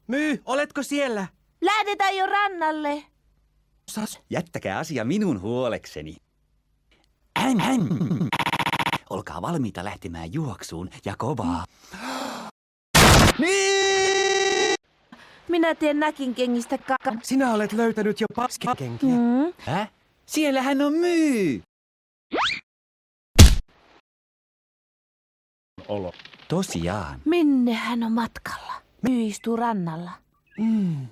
Myy, oletko siellä? Lähdetään jo rannalle. Jättäkää asia minun huolekseni. Olkaa valmiita lähtemään juoksuun ja kovaa. Niin! Minä teen näkin kengistä kakan. Sinä olet löytänyt jo paskikenkiä. Siellähän on Myy! Olo. Tosiaan. Minne hän on matkalla? Myy istuu rannalla.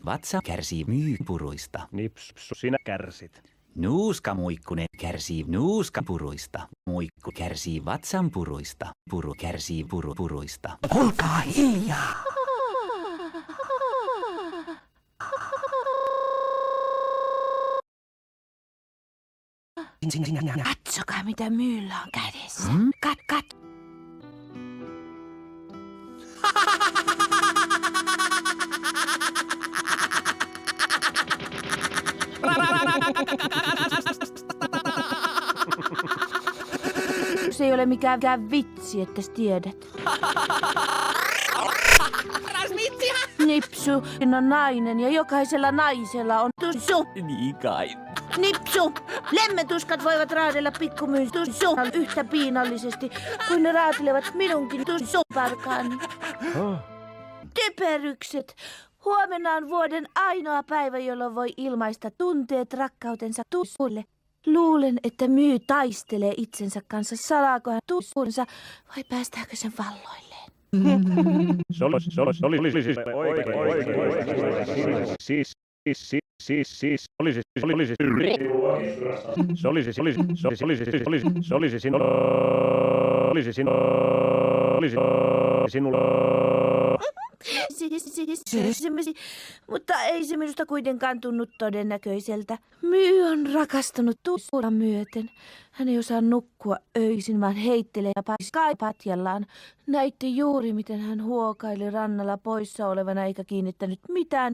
Vatsa kärsii myypuruista. Nips, sinä kärsit. Nuuskamuikkunen kärsii nuuskapuruista. Muikku kärsii vatsanpuruista. Puru kärsii puruista. Olkaa hiljaa! Katsokaa mitä Myyllä on kädessä. Kat. Se ei ole mikään vitsi, että tiedät. Nipsu on nainen ja jokaisella naisella on tussu. Niin kai. Nipsu! Lemmetuskat voivat raadella pikkumyyn tussu yhtä piinallisesti kuin ne raatelevat minunkin tussuparkaani. Typerykset! Huomenna on vuoden ainoa päivä, jolloin voi ilmaista tunteet rakkautensa tussulle. Luulen, että Myy taistelee itsensä kanssa. Salaako hän tussunsa vai päästääkö sen valloilleen? Se oli siis Mutta ei se minusta kuitenkaan tunnu todennäköiseltä. Myy on rakastunut tussua myöten. Hän ei osaa nukkua öisin, vaan heittelee ja paiskaa patjallaan. Näitte juuri, miten hän huokaili rannalla poissa olevana eikä kiinnittänyt mitään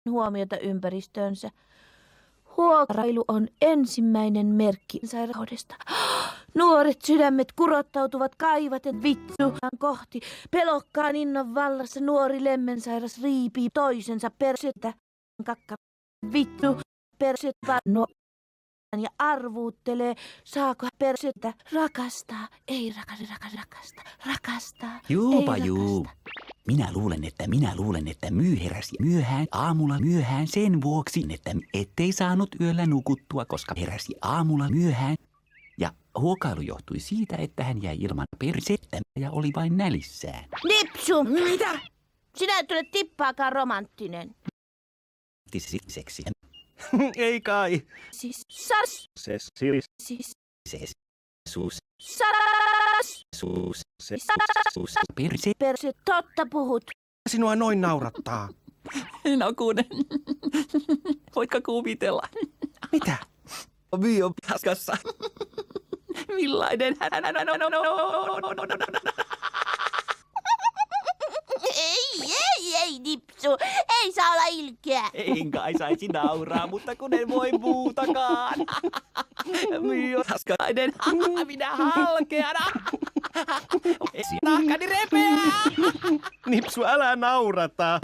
huomiota ympäristöönsä. Huokailu on ensimmäinen merkki sairaudesta. Nuoret sydämet kurottautuvat kaivaten vitsuhan kohti. Pelokkaan innon vallassa nuori lemmensairas riipii toisensa persettä. Kakka vittu persettä no ja arvuuttelee, saako persettä rakastaa. Ei rakastaa. Juupa ei juu. rakasta. Minä luulen, että Myy heräsi aamulla myöhään sen vuoksi, että ettei saanut yöllä nukuttua, koska heräsi aamulla myöhään. Ja huokailu johtui siitä, että hän jäi ilman persettä ja oli vain nälissään. Nipsu! Mitä? Sinä et ole tippaakaan romanttinen. Seksi. Ei kai. Siis sas. se silis. Siis Se suus. sas. Suus. Se Suus. Perse. Perse, totta puhut. Sinua noin naurattaa. No kun. Voitko kuvitella? Mitä? Myy on paskassa. Millainen hän on? Ei, Nipsu. Ei saa olla ilkeä. En kai saisi nauraa, mutta kun en voi muutakaan. Myy on paskainen. Minä halkeana. Nahkani repeää. Nipsu, älä naurata.